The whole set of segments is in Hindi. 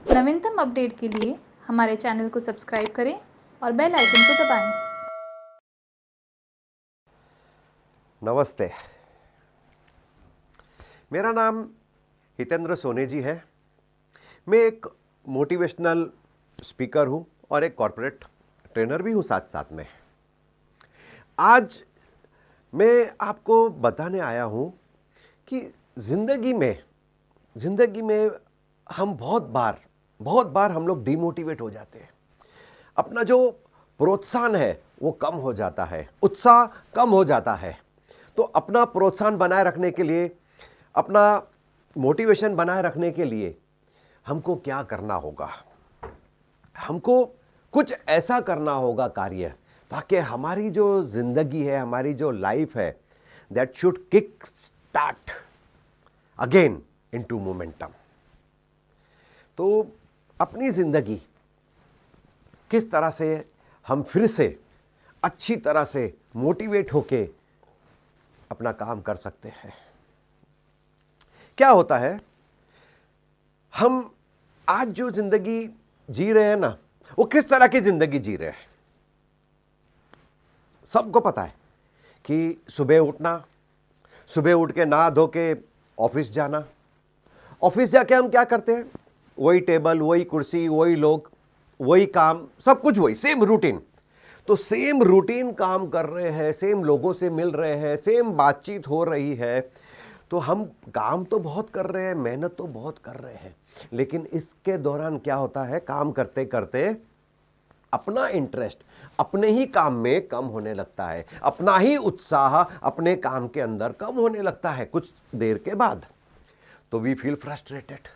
नवीनतम अपडेट के लिए हमारे चैनल को सब्सक्राइब करें और बेल आइकन को दबाएं। नमस्ते, मेरा नाम हितेंद्र सोने जी है। मैं एक मोटिवेशनल स्पीकर हूं और एक कॉर्पोरेट ट्रेनर भी हूं साथ साथ में। आज मैं आपको बताने आया हूं कि ज़िंदगी में हम बहुत बार हम लोग डिमोटिवेट हो जाते हैं। अपना जो प्रोत्साहन है वो कम हो जाता है, उत्साह कम हो जाता है। तो अपना प्रोत्साहन बनाए रखने के लिए, अपना मोटिवेशन बनाए रखने के लिए हमको क्या करना होगा? हमको कुछ ऐसा करना होगा कार्य, ताकि हमारी जो जिंदगी है, हमारी जो लाइफ है, that should kick start again into momentum. तो अपनी जिंदगी किस तरह से हम फिर से अच्छी तरह से मोटिवेट होके अपना काम कर सकते हैं। क्या होता है, हम आज जो जिंदगी जी रहे हैं ना, वो किस तरह की जिंदगी जी रहे हैं। सबको पता है कि सुबह उठना, सुबह उठ के नहा धो के ऑफिस जाना, ऑफिस जाके हम क्या करते हैं? वही टेबल, वही कुर्सी, वही लोग, वही काम, सब कुछ वही, सेम रूटीन। तो सेम रूटीन काम कर रहे हैं, सेम लोगों से मिल रहे हैं, सेम बातचीत हो रही है। तो हम काम तो बहुत कर रहे हैं, मेहनत तो बहुत कर रहे हैं, लेकिन इसके दौरान क्या होता है, काम करते करते अपना इंटरेस्ट अपने ही काम में कम होने लगता है, अपना ही उत्साह अपने काम के अंदर कम होने लगता है कुछ देर के बाद। तो वी फील फ्रस्ट्रेटेड,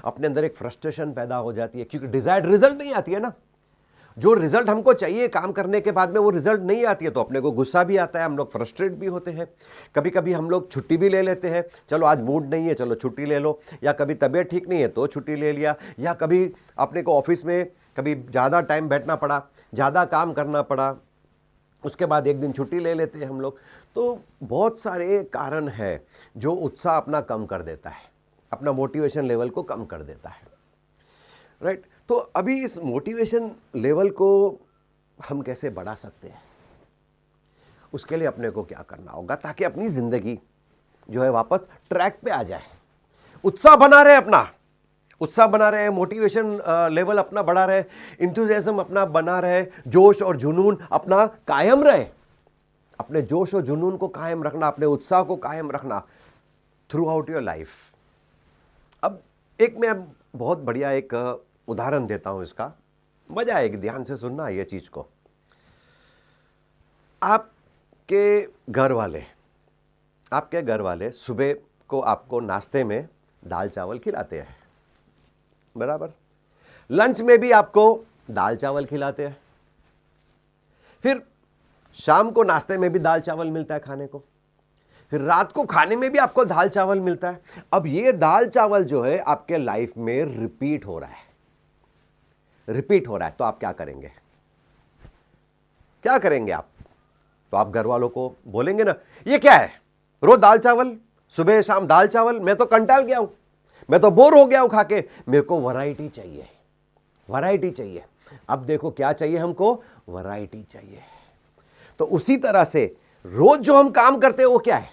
अपने अंदर एक फ्रस्ट्रेशन पैदा हो जाती है, क्योंकि डिजायर्ड रिजल्ट नहीं आती है ना। जो रिजल्ट हमको चाहिए काम करने के बाद में वो रिजल्ट नहीं आती है, तो अपने को गुस्सा भी आता है, हम लोग फ्रस्ट्रेट भी होते हैं। कभी कभी हम लोग छुट्टी भी ले लेते हैं, चलो आज मूड नहीं है, चलो छुट्टी ले लो, या कभी तबीयत ठीक नहीं है तो छुट्टी ले लिया, या कभी अपने को ऑफिस में कभी ज़्यादा टाइम बैठना पड़ा, ज़्यादा काम करना पड़ा, उसके बाद एक दिन छुट्टी ले लेते हैं हम लोग। तो बहुत सारे कारण हैं जो उत्साह अपना कम कर देता है, अपना मोटिवेशन लेवल को कम कर देता है, राइट। तो अभी इस मोटिवेशन लेवल को हम कैसे बढ़ा सकते हैं, उसके लिए अपने को क्या करना होगा, ताकि अपनी जिंदगी जो है वापस ट्रैक पे आ जाए, उत्साह बना रहे, अपना उत्साह बना रहे, मोटिवेशन लेवल अपना बढ़ा रहे, इंथुजियाज्म अपना बना रहे, जोश और जुनून अपना कायम रहे। अपने जोश और जुनून को कायम रखना, अपने उत्साह को कायम रखना थ्रू आउट योर लाइफ। अब एक मैं बहुत बढ़िया एक उदाहरण देता हूं, इसका मजा आएगी, ध्यान से सुनना ये चीज को। आपके घर वाले सुबह को आपको नाश्ते में दाल चावल खिलाते हैं, बराबर। लंच में भी आपको दाल चावल खिलाते हैं, फिर शाम को नाश्ते में भी दाल चावल मिलता है खाने को, फिर रात को खाने में भी आपको दाल चावल मिलता है। अब ये दाल चावल जो है आपके लाइफ में रिपीट हो रहा है, तो आप क्या करेंगे? आप तो आप घर वालों को बोलेंगे ना, ये क्या है, रोज दाल चावल, सुबह शाम दाल चावल, मैं तो कंटाल गया हूं, मैं तो बोर हो गया हूं खा के, मेरे को वैरायटी चाहिए। अब देखो क्या चाहिए हमको, वैरायटी चाहिए। तो उसी तरह से रोज जो हम काम करते हैं वो क्या है,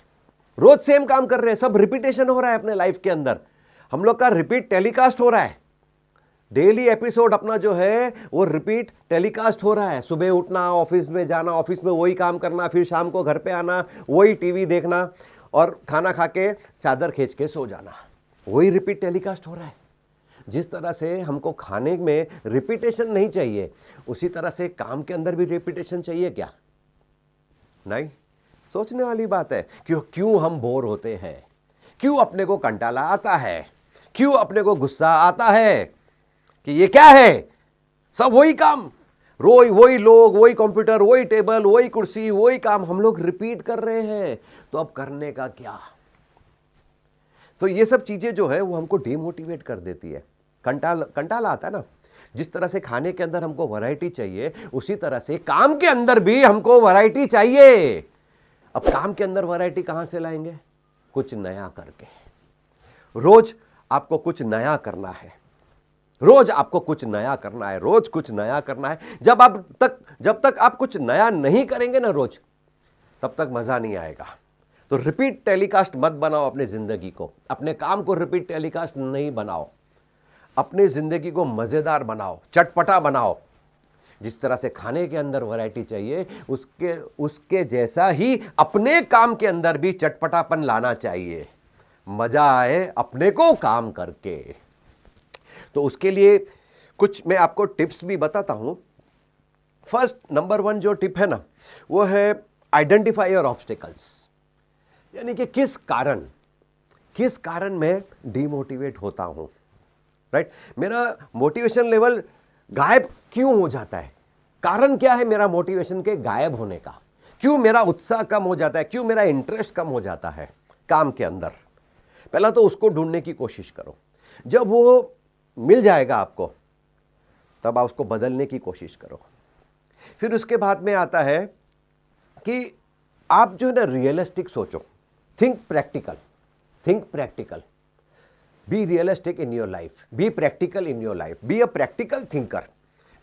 रोज सेम काम कर रहे हैं, सब रिपीटेशन हो रहा है अपने लाइफ के अंदर, हम लोग का रिपीट टेलीकास्ट हो रहा है, डेली एपिसोड अपना जो है वो रिपीट टेलीकास्ट हो रहा है। सुबह उठना, ऑफिस में जाना, ऑफिस में वही काम करना, फिर शाम को घर पे आना, वही टीवी देखना, और खाना खा के चादर खींच के सो जाना, वही रिपीट टेलीकास्ट हो रहा है। जिस तरह से हमको खाने में रिपीटेशन नहीं चाहिए, उसी तरह से काम के अंदर भी रिपीटेशन चाहिए क्या? नहीं। सोचने वाली बात है, क्यों हम बोर होते हैं, क्यों अपने को कंटाला आता है, क्यों अपने को गुस्सा आता है कि ये क्या है, सब वही काम, रोज वही लोग, वही कंप्यूटर, वही टेबल, वही कुर्सी, वही काम हम लोग रिपीट कर रहे हैं, तो अब करने का क्या? तो ये सब चीजें जो है वो हमको डिमोटिवेट कर देती है, कंटाला आता है ना। जिस तरह से खाने के अंदर हमको वैरायटी चाहिए, उसी तरह से काम के अंदर भी हमको वैरायटी चाहिए। अब काम के अंदर वैरायटी कहां से लाएंगे? कुछ नया करके। रोज आपको कुछ नया करना है, रोज आपको कुछ नया करना है, रोज कुछ नया करना है। जब तक आप कुछ नया नहीं करेंगे ना रोज, तब तक मजा नहीं आएगा। तो रिपीट टेलीकास्ट मत बनाओ अपनी जिंदगी को, अपने काम को रिपीट टेलीकास्ट नहीं बनाओ, अपनी जिंदगी को मजेदार बनाओ, चटपटा बनाओ। जिस तरह से खाने के अंदर वैरायटी चाहिए, उसके जैसा ही अपने काम के अंदर भी चटपटापन लाना चाहिए, मजा आए अपने को काम करके। तो उसके लिए कुछ मैं आपको टिप्स भी बताता हूं। फर्स्ट नंबर 1 जो टिप है ना, वो है आइडेंटिफाई योर ऑब्स्टिकल्स। यानी कि किस कारण मैं डिमोटिवेट होता हूं, राइट? मेरा मोटिवेशन लेवल गायब क्यों हो जाता है? कारण क्या है मेरा मोटिवेशन के गायब होने का? क्यों मेरा उत्साह कम हो जाता है? क्यों मेरा इंटरेस्ट कम हो जाता है काम के अंदर? पहला तो उसको ढूंढने की कोशिश करो। जब वो मिल जाएगा आपको, तब आप उसको बदलने की कोशिश करो। फिर उसके बाद में आता है कि आप जो है ना रियलिस्टिक सोचो, think practical, be realistic in your life, be practical in your life, be a practical thinker.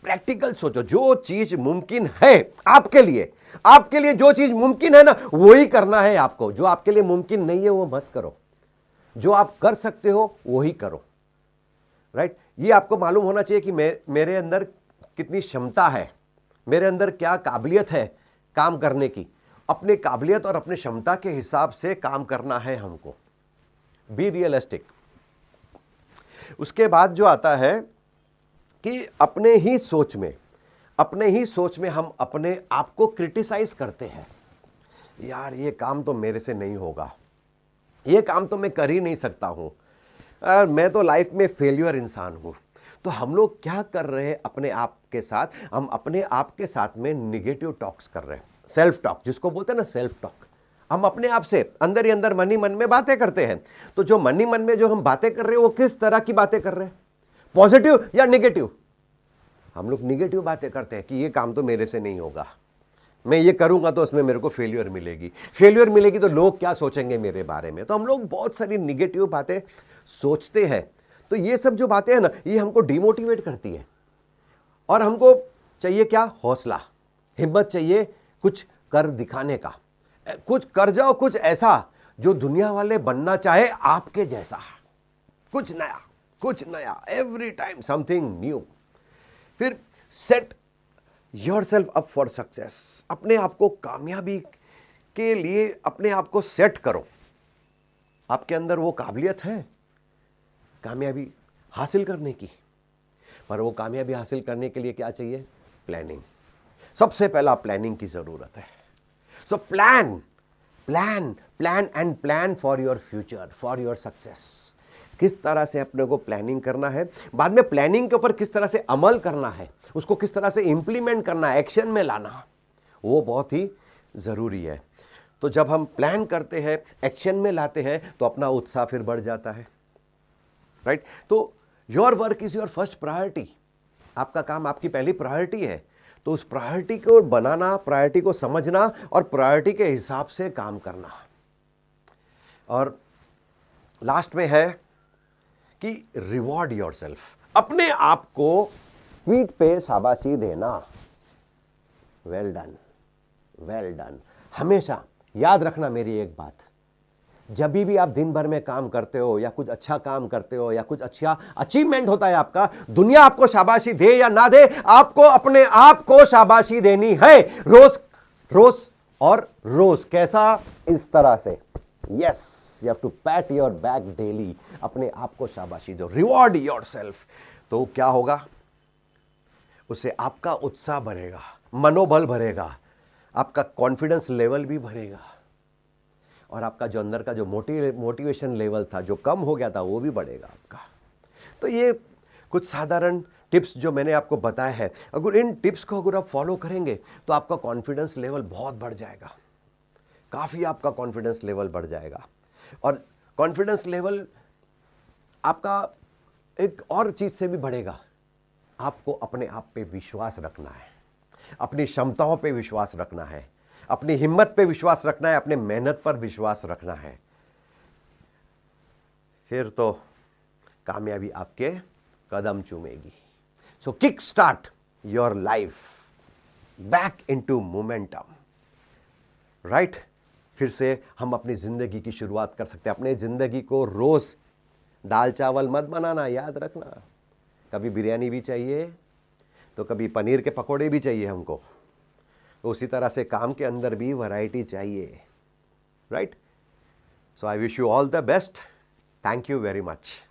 Practical सोचो, जो चीज मुमकिन है आपके लिए जो चीज मुमकिन है ना, वही करना है आपको। जो आपके लिए मुमकिन नहीं है वो मत करो, जो आप कर सकते हो वही करो, राइट? ये आपको मालूम होना चाहिए कि मेरे अंदर कितनी क्षमता है, मेरे अंदर क्या काबिलियत है काम करने की। अपने काबिलियत और अपने क्षमता के हिसाब से काम करना है हमको। Be realistic. उसके बाद जो आता है कि अपने ही सोच में हम अपने आप को क्रिटिसाइज करते हैं। यार ये काम तो मेरे से नहीं होगा, ये काम तो मैं कर ही नहीं सकता हूं, मैं तो लाइफ में फेल्यूर इंसान हूं। तो हम लोग क्या कर रहे हैं अपने आप के साथ? हम अपने आप के साथ में निगेटिव टॉक्स कर रहे हैं, सेल्फ टॉक जिसको बोलते हैं ना, सेल्फ टॉक। हम अपने आप से अंदर ही अंदर मन ही मन में बातें करते हैं। तो जो मन ही मन में जो हम बातें कर रहे हैं, वो किस तरह की बातें कर रहे हैं? पॉजिटिव या नेगेटिव? हम लोग नेगेटिव बातें करते हैं कि ये काम तो मेरे से नहीं होगा, मैं ये करूंगा तो उसमें मेरे को फेल्यूर मिलेगी तो लोग क्या सोचेंगे मेरे बारे में। तो हम लोग बहुत सारी नेगेटिव बातें सोचते हैं। तो ये सब जो बातें हैं ना, ये हमको डिमोटिवेट करती है। और हमको चाहिए क्या? हौसला, हिम्मत चाहिए कुछ कर दिखाने का। कुछ कर जाओ, कुछ ऐसा जो दुनिया वाले बनना चाहे आपके जैसा। कुछ नया, एवरी टाइम समथिंग न्यू। फिर set yourself up for success. अपने आप को कामयाबी के लिए अपने आप को सेट करो। आपके अंदर वो काबिलियत है कामयाबी हासिल करने की, पर वो कामयाबी हासिल करने के लिए क्या चाहिए? प्लानिंग। सबसे पहला प्लानिंग की जरूरत है। So plan for your future, for your success. किस तरह से अपने को प्लानिंग करना है, बाद में प्लानिंग के ऊपर किस तरह से अमल करना है, उसको किस तरह से इंप्लीमेंट करना है, एक्शन में लाना, वो बहुत ही जरूरी है। तो जब हम प्लान करते हैं, एक्शन में लाते हैं, तो अपना उत्साह फिर बढ़ जाता है, राइट? तो your work is your first priority. आपका काम आपकी पहली प्रायोरिटी है। तो उस प्रायोरिटी को बनाना, प्रायोरिटी को समझना और प्रायोरिटी के हिसाब से काम करना। और लास्ट में है कि रिवॉर्ड योरसेल्फ। अपने आप को पीठ पे शाबाशी देना। Well done. हमेशा याद रखना मेरी एक बात, जब भी आप दिन भर में काम करते हो या कुछ अच्छा काम करते हो या कुछ अच्छा अचीवमेंट होता है आपका, दुनिया आपको शाबाशी दे या ना दे, आपको अपने आप को शाबाशी देनी है। रोज कैसा? इस तरह से। Yes, you have to pat your back daily. अपने आप को शाबाशी दो, रिवॉर्ड योरसेल्फ। तो क्या होगा? उससे आपका उत्साह बढ़ेगा, मनोबल बढ़ेगा, आपका कॉन्फिडेंस लेवल भी बढ़ेगा, और आपका जो अंदर का जो मोटिवेशन लेवल था, जो कम हो गया था, वो भी बढ़ेगा आपका। तो ये कुछ साधारण टिप्स जो मैंने आपको बताया है, अगर इन टिप्स को अगर आप फॉलो करेंगे तो आपका कॉन्फिडेंस लेवल बहुत बढ़ जाएगा, काफ़ी आपका कॉन्फिडेंस लेवल बढ़ जाएगा। और कॉन्फिडेंस लेवल आपका एक और चीज़ से भी बढ़ेगा। आपको अपने आप पे विश्वास रखना है, अपनी क्षमताओं पे विश्वास रखना है, अपनी हिम्मत पे विश्वास रखना है, अपने मेहनत पर विश्वास रखना है। फिर तो कामयाबी आपके कदम चूमेगी. So kick start your life back into momentum. Right? फिर से हम अपनी जिंदगी की शुरुआत कर सकते हैं. अपने जिंदगी को रोज दाल चावल मत बनाना, याद रखना. कभी बिरयानी भी चाहिए तो कभी पनीर के पकोड़े भी चाहिए हमको. उसी तरह से काम के अंदर भी वैरायटी चाहिए. Right? So I wish you all the best. Thank you very much.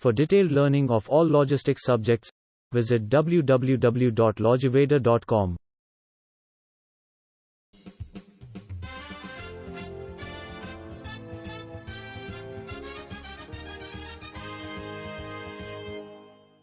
For detailed learning of all logistics subjects, visit www.logiveda.com.